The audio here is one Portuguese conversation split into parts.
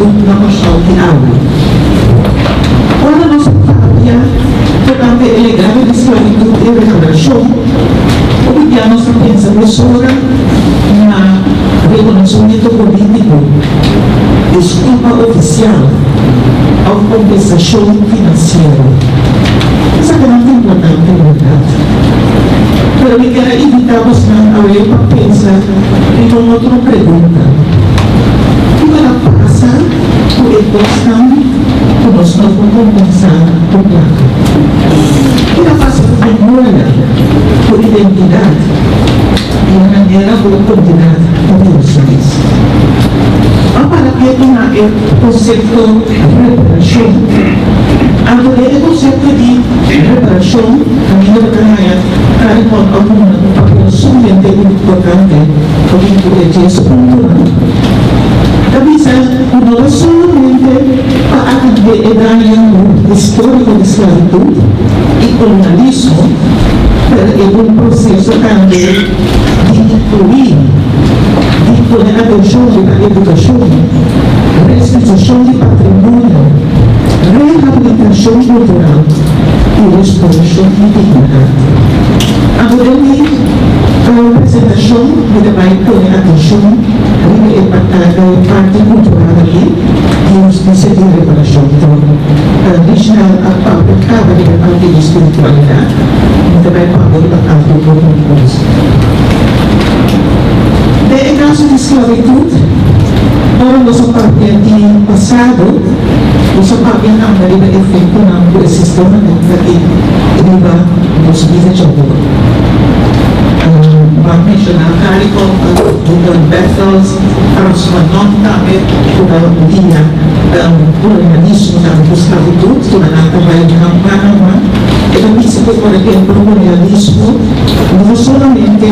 na Marshal de Aula. Quando nós falamos durante o legado de esclavitud e revolução, o que nós pensamos sobre na reconhecimento político, desculpa oficial, ou compensação financeira. Essa é muito importante, na verdade. Pero me quero evitamos a ver para pensar em uma outra pergunta. O que vai passar por questão que nós não vamos compensar por placa? O que vai passar por memória, por identidade e a maneira por oportunidade de emoções? Para que tenha o conceito de reparação, agora o conceito de reparação, a minha opinião, carregou um papel sumamente importante para o processo cultural. Também não é somente para atender o dano histórico de esclavitud e colonialismo, mas é um processo também de incluir a atenção da educação, restituição de patrimônio, reabilitação cultural e restauração de dignidade. Agora, a apresentação vai pôr atenção na parte cultural ali e os princípios de reparação. Então, a parte da parte de espiritualidade vai pôr a parte do corpo. Em caso de esclavitud, agora nós partimos passado, nós partimos deriva efeito do sistema que deriva dos bisnetos. Vamos mencionar Carico, Duncan Bethels, Carlos Manon também, o dia colonialismo da esclavitud, que na trabalho de Panamá, e também se por exemplo, o colonialismo não somente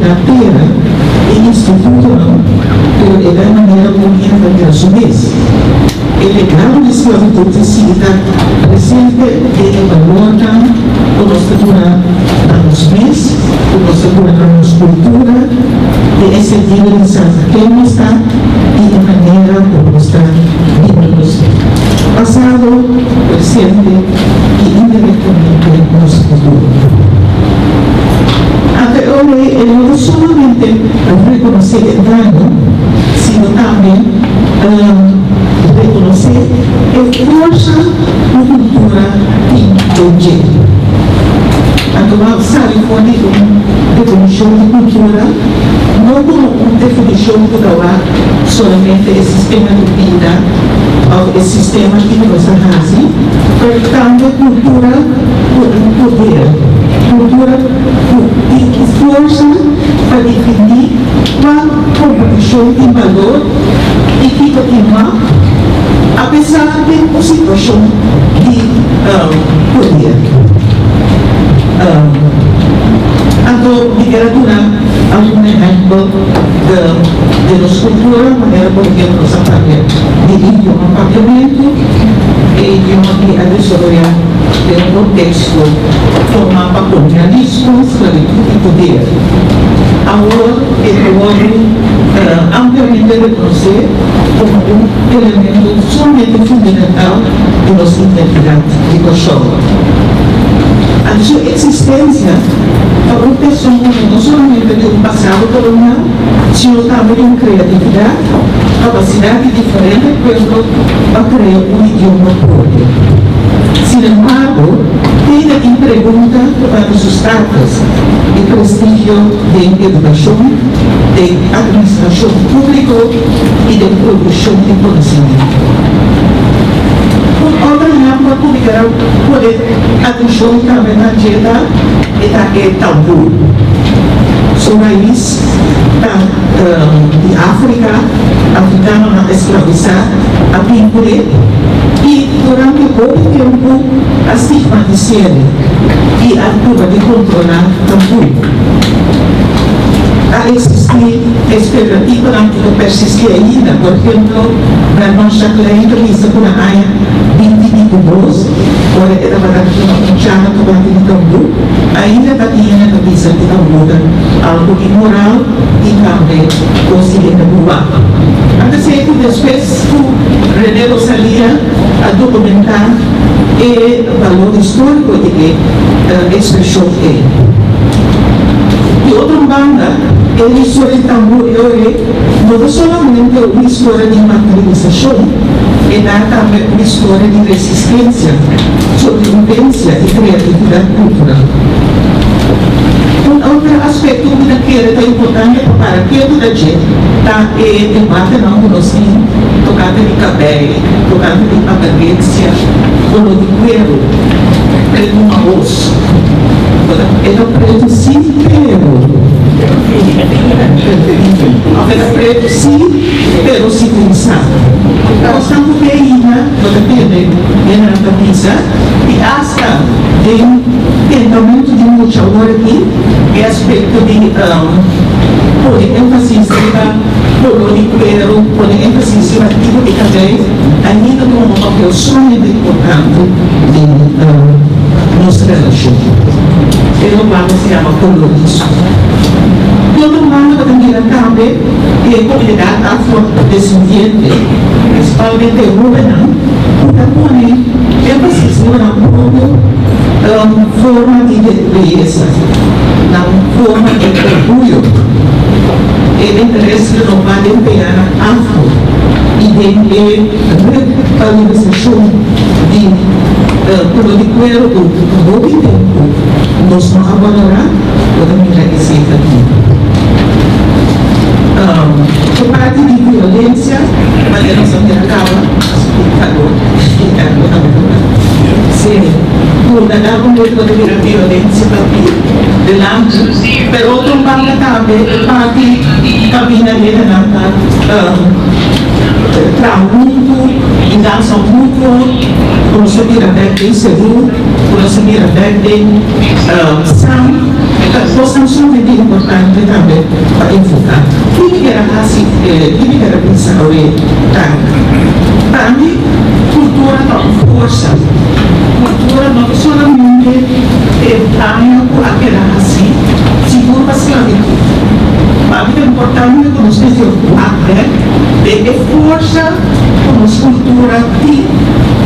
da terra e institucional, mas é da maneira como ele vai assumir. O legado de esclavitud está presente e valora a nossa cultura nos mês, a nossa cultura na nossa cultura, e esse sentido de saber quem está e a maneira como está vivendo passado, presente e indiretamente no nosso futuro. Até hoje, ele não somente reconhecer o dano, sino também reconhecer a força da cultura inteligente. Agora, sabe, quando uma definição de cultura, não como uma definição que dá somente o sistema de vida, ou o sistema que nos arrasa, mas também cultura por poder. Cultura e força para definir qual competição tem valor e que continua, apesar de uma situação de poder. Então, literatura é um exemplo de nossa cultura, maneira por que nós aprendemos de idioma papiamento e idioma que a história de um contexto forma para colonialismo, esclavitud e poder. Agora, é ampliamente reconhecido como um elemento somente fundamental de nossa identidade de pessoa. A sua existência é uma pessoa não somente de um passado colonial, sino também de uma criatividade, capacidade diferente para criar um idioma próprio. Sin embargo, tiene que preguntar para os status de prestígio de educação, de administração pública e de produção de conhecimento. Por outra forma, publicar a atenção também na dieta é tabu. São países de África, africano na escravizar, a pintura, e durante muito tempo a estigmatizar e a curva de controlar tabu. A existir expectativa que persiste ainda, por exemplo, na nossa cliente que está com a área 2022, agora era para dar uma chave para o tabu, ainda está tendo a visa de tabu algo imoral e também considera boa. Antes de depois, René Rosalia a documentar o valor histórico de que expressão é. E outra banda, ele solicitando não somente uma história de materialização, e dá também uma história de resistência, sobrevivência e criatividade cultural. Um outro aspecto que é importante para que toda a gente está debate não conosco, tocando de cabelo, tocando de aparência, ou de cuero, preto uma osso. Ele preto sim, preto sim, pero sim pensar. Então, estamos bem, não depende, na camisa, e hasta de tentamento de muita hora aqui, é aspecto de pôr ênfase em cima, pôr de cuero, pôr ênfase em cima tipo de cabelo, ainda como um papel extremamente importante de nossa relação. Ele não se chama colorismo. E outro lado que também é a comunidade afrodescendente, principalmente rural, que põe ênfase na forma de beleza, na forma de orgulho, e interesse que não vai empenhar na afro e de revalorização de cuero do novo tempo, nós não valorar o que já dizer aqui. Por parte de violência, mas eu não sou que acaba, se condenar com muito de violência delante, pero outro parte também, parte caminha tramuto, enganação mútua, conseguir até seguro, conseguir até sangue. Então, são muito importantes também para enfocar. O que era assim, o que era pensar para mim, cultura não força. Cultura não somente ganha por aquela assim, seguro para se mas é importante que nós temos de força como cultura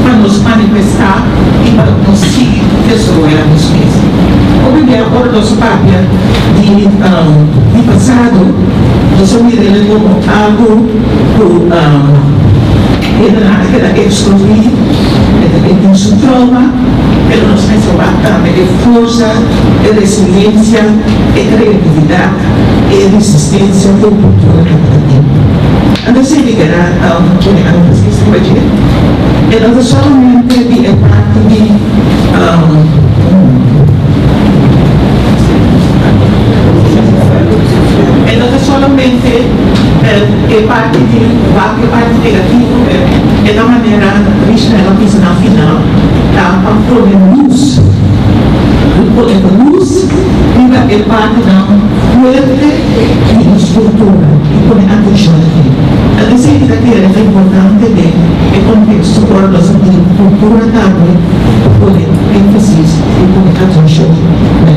para nos manifestar e para nos seguir desenvolver nos mesmos. Hoje agora nosso papel de passado, nós vamos ver como algo que era excluído, que tem seu trauma, mas nós precisamos também de força, de resiliência, de criatividade e resistência com a cultura católica. Antes de ligar a uma pesquisa que é não somente de parte de não somente parte negativa, é da maneira que ela diz na final, para prover luz. Luz e a parte da fuerte e da estrutura, e com a atenção aqui. A receita aqui é importante de contexto para nós de cultura também, com ênfase e com a atenção na